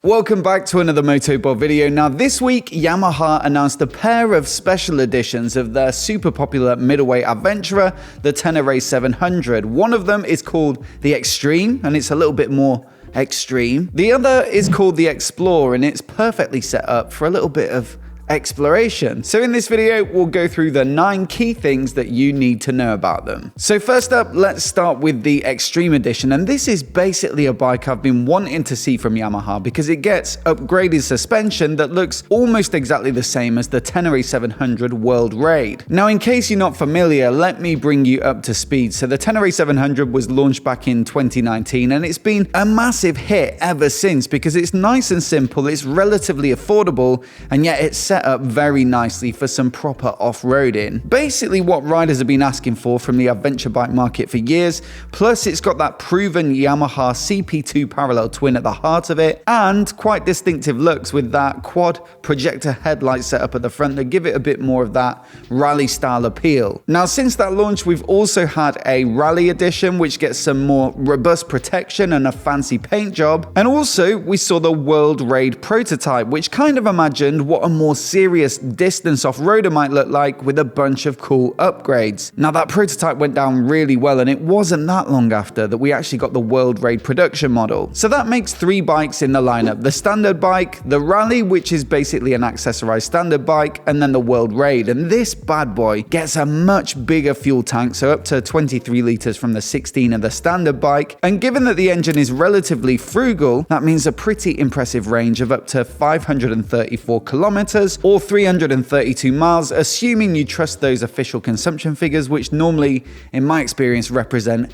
Welcome back to another MOTOBOB video. Now this week, Yamaha announced a pair of special editions of their super popular middleweight adventurer, the Tenere 700. One of them is called the Extreme, and it's a little bit more extreme. The other is called the Explorer, and it's perfectly set up for a little bit of exploration. So in this video, we'll go through the 9 key things that you need to know about them. So first up, let's start with the Extreme Edition. And this is basically a bike I've been wanting to see from Yamaha because it gets upgraded suspension that looks almost exactly the same as the Tenere 700 World Raid. Now, in case you're not familiar, let me bring you up to speed. So the Tenere 700 was launched back in 2019 and it's been a massive hit ever since because it's nice and simple, it's relatively affordable, and yet it's set up very nicely for some proper off-roading. Basically what riders have been asking for from the adventure bike market for years, plus it's got that proven Yamaha CP2 parallel twin at the heart of it, and quite distinctive looks with that quad projector headlight setup at the front that give it a bit more of that rally style appeal. Now since that launch, we've also had a rally edition which gets some more robust protection and a fancy paint job, and also we saw the World Raid prototype, which kind of imagined what a more serious distance off-roader might look like with a bunch of cool upgrades. Now that prototype went down really well, and it wasn't that long after that we actually got the World Raid production model. So that makes 3 bikes in the lineup: the standard bike, the rally, which is basically an accessorized standard bike, and then the World Raid. And this bad boy gets a much bigger fuel tank, so up to 23 liters from the 16 of the standard bike. And given that the engine is relatively frugal, that means a pretty impressive range of up to 534 kilometers or 332 miles, assuming you trust those official consumption figures, which normally, in my experience, represent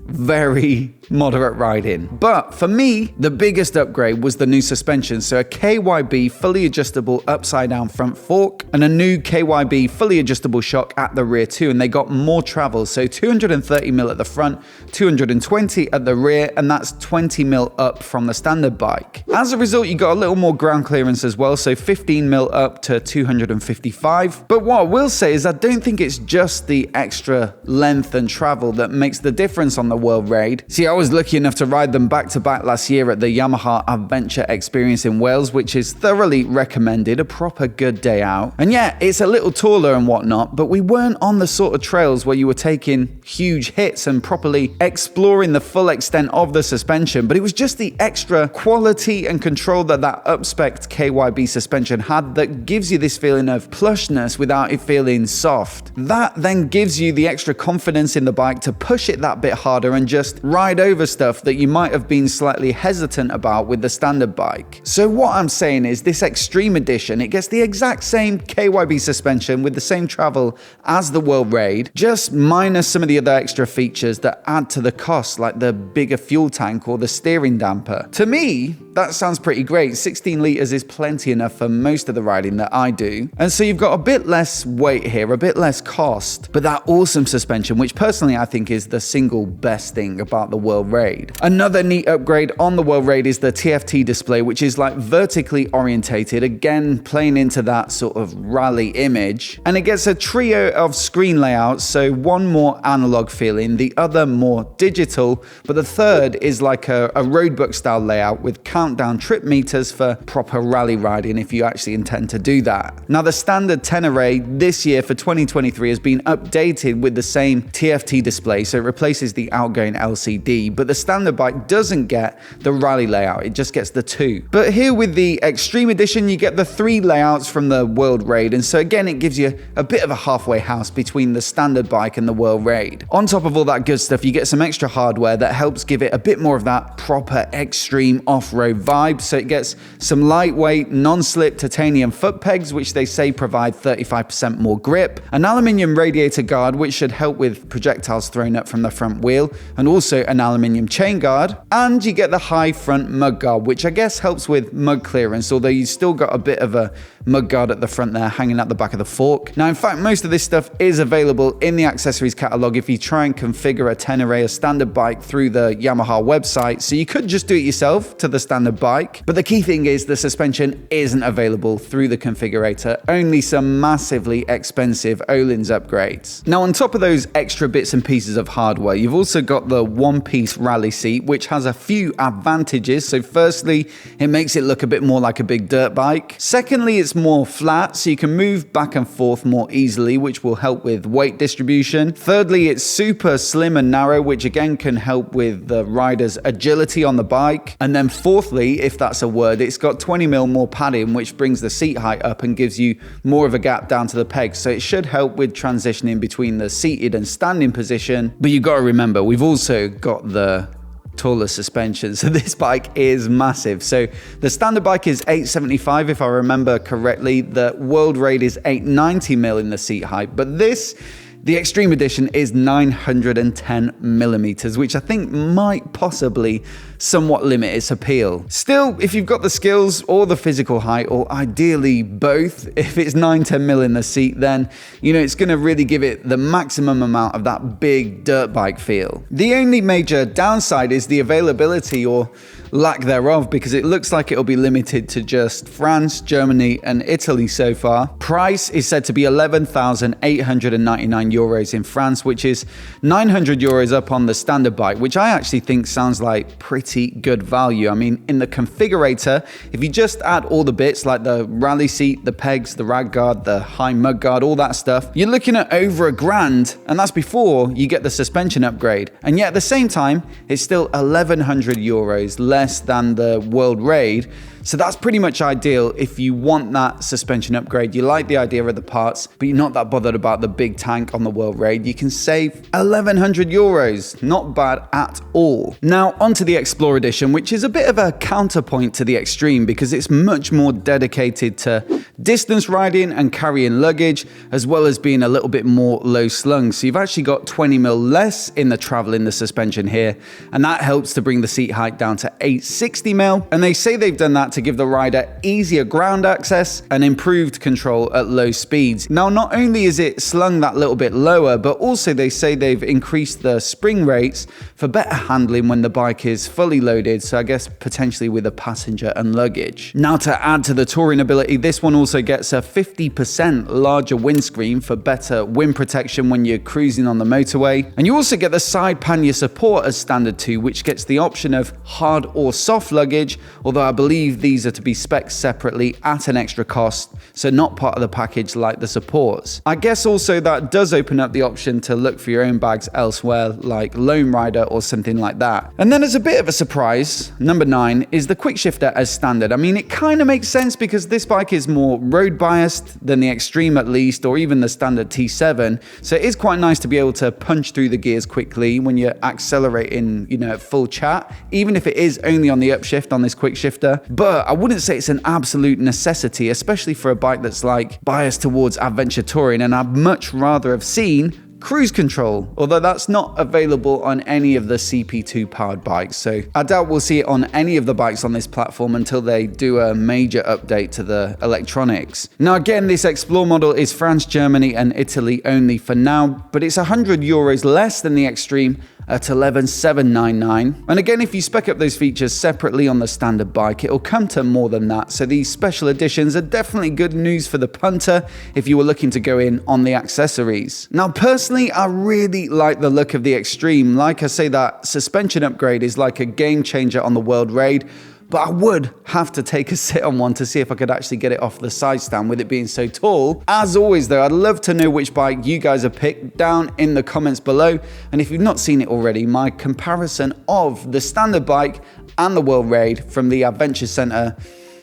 very moderate riding. But for me, the biggest upgrade was the new suspension. So a KYB fully adjustable upside down front fork and a new KYB fully adjustable shock at the rear too. And they got more travel. So 230mm at the front, 220 at the rear, and that's 20mm up from the standard bike. As a result, you got a little more ground clearance as well. So 15mm up to 255. But what I will say is I don't think it's just the extra length and travel that makes the difference on the World Raid. See, I was lucky enough to ride them back to back last year at the Yamaha Adventure Experience in Wales, which is thoroughly recommended, a proper good day out. And yeah, it's a little taller and whatnot, but we weren't on the sort of trails where you were taking huge hits and properly exploring the full extent of the suspension, but it was just the extra quality and control that up-spec'd KYB suspension had that gives you this feeling of plushness without it feeling soft. That then gives you the extra confidence in the bike to push it that bit harder and just ride over stuff that you might have been slightly hesitant about with the standard bike. So what I'm saying is this Extreme Edition, it gets the exact same KYB suspension with the same travel as the World Raid, just minus some of the other extra features that add to the cost, like the bigger fuel tank or the steering damper. To me, that sounds pretty great. 16 liters is plenty enough for most of the riding that I do. And so you've got a bit less weight here, a bit less cost, but that awesome suspension, which personally I think is the single best thing about the World Raid. Another neat upgrade on the World Raid is the TFT Display, which is like vertically orientated, again playing into that sort of rally image. And it gets a trio of screen layouts, so one more analog feeling, the other more digital, but the third is like a roadbook style layout with countdown trip meters for proper rally riding if you actually intend to do that. Now the standard Tenere this year for 2023 has been updated with the same TFT display, so it replaces the outgoing LCD, but the standard bike doesn't get the rally layout, it just gets the 2. But here with the Extreme Edition, you get the 3 layouts from the World Raid, and so again it gives you a bit of a halfway house between the standard bike and the World Raid. On top of all that good stuff, you get some extra hardware that helps give it a bit more of that proper extreme off-road vibe, so it gets some lightweight, non-slip titanium foot pegs, which they say provide 35% more grip, an aluminium radiator guard, which should help with projectiles thrown up from the front wheel, and also an aluminium chain guard, and you get the high front mud guard, which I guess helps with mud clearance, although you still got a bit of a mud guard at the front there hanging out the back of the fork. Now in fact, most of this stuff is available in the accessories catalog if you try and configure a Tenere standard bike through the Yamaha website, so you could just do it yourself to the standard standard bike. But the key thing is the suspension isn't available through the configurator, only some massively expensive Öhlins upgrades. Now on top of those extra bits and pieces of hardware, you've also got the one-piece rally seat, which has a few advantages. So firstly, it makes it look a bit more like a big dirt bike. Secondly, it's more flat, so you can move back and forth more easily, which will help with weight distribution. Thirdly, it's super slim and narrow, which again can help with the rider's agility on the bike. And then fourthly, if that's a word, it's got 20mm more padding, which brings the seat height up and gives you more of a gap down to the pegs. So it should help with transitioning between the seated and standing position. But you got to remember, we've also got the taller suspension, so this bike is massive. So the standard bike is 875 if I remember correctly. The World Raid is 890mm in the seat height, but the Extreme Edition is 910mm, which I think might possibly somewhat limit its appeal. Still, if you've got the skills or the physical height, or ideally both, if it's 910mm in the seat, then it's going to really give it the maximum amount of that big dirt bike feel. The only major downside is the availability or lack thereof, because it looks like it'll be limited to just France, Germany and Italy so far. Price is said to be 11,899 euros in France, which is 900 euros up on the standard bike, which I actually think sounds like pretty good value. I mean, in the configurator, if you just add all the bits like the rally seat, the pegs, the rag guard, the high mud guard, all that stuff, you're looking at over $1,000, and that's before you get the suspension upgrade. And yet at the same time, it's still 1,100 euros less than the World Raid. So that's pretty much ideal if you want that suspension upgrade. You like the idea of the parts, but you're not that bothered about the big tank on the World Raid. You can save 1,100 euros. Not bad at all. Now onto the Explorer Edition, which is a bit of a counterpoint to the Extreme because it's much more dedicated to distance riding and carrying luggage, as well as being a little bit more low slung. So you've actually got 20mm less in the travel in the suspension here, and that helps to bring the seat height down to 860mm. And they say they've done that to give the rider easier ground access and improved control at low speeds. Now, not only is it slung that little bit lower, but also they say they've increased the spring rates for better handling when the bike is fully loaded, so I guess potentially with a passenger and luggage. Now, to add to the touring ability, this one also gets a 50% larger windscreen for better wind protection when you're cruising on the motorway. And you also get the side pannier support as standard too, which gets the option of hard or soft luggage, although I believe these are to be spec'd separately at an extra cost, so not part of the package like the supports. I guess also that does open up the option to look for your own bags elsewhere, like Lone Rider or something like that. And then as a bit of a surprise, number 9 is the quick shifter as standard. I mean, it kind of makes sense because this bike is more road biased than the Extreme at least, or even the standard T7, so it is quite nice to be able to punch through the gears quickly when you're accelerating, at full chat, even if it is only on the upshift on this quick shifter. But I wouldn't say it's an absolute necessity, especially for a bike that's like biased towards adventure touring, and I'd much rather have seen cruise control, although that's not available on any of the CP2 powered bikes, so I doubt we'll see it on any of the bikes on this platform until they do a major update to the electronics. Now again, this Explore model is France, Germany and Italy only for now, but it's 100 euros less than the Extreme at 11,799. And again, if you spec up those features separately on the standard bike, it'll come to more than that. So these special editions are definitely good news for the punter if you were looking to go in on the accessories. Now, personally, I really like the look of the Extreme. Like I say, that suspension upgrade is like a game changer on the World Raid. But I would have to take a sit on one to see if I could actually get it off the side stand with it being so tall. As always though, I'd love to know which bike you guys have picked down in the comments below. And if you've not seen it already, my comparison of the standard bike and the World Raid from the Adventure Center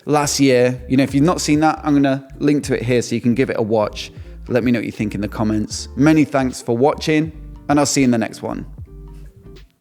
last year, if you've not seen that, I'm gonna link to it here so you can give it a watch. Let me know what you think in the comments. Many thanks for watching, and I'll see you in the next one.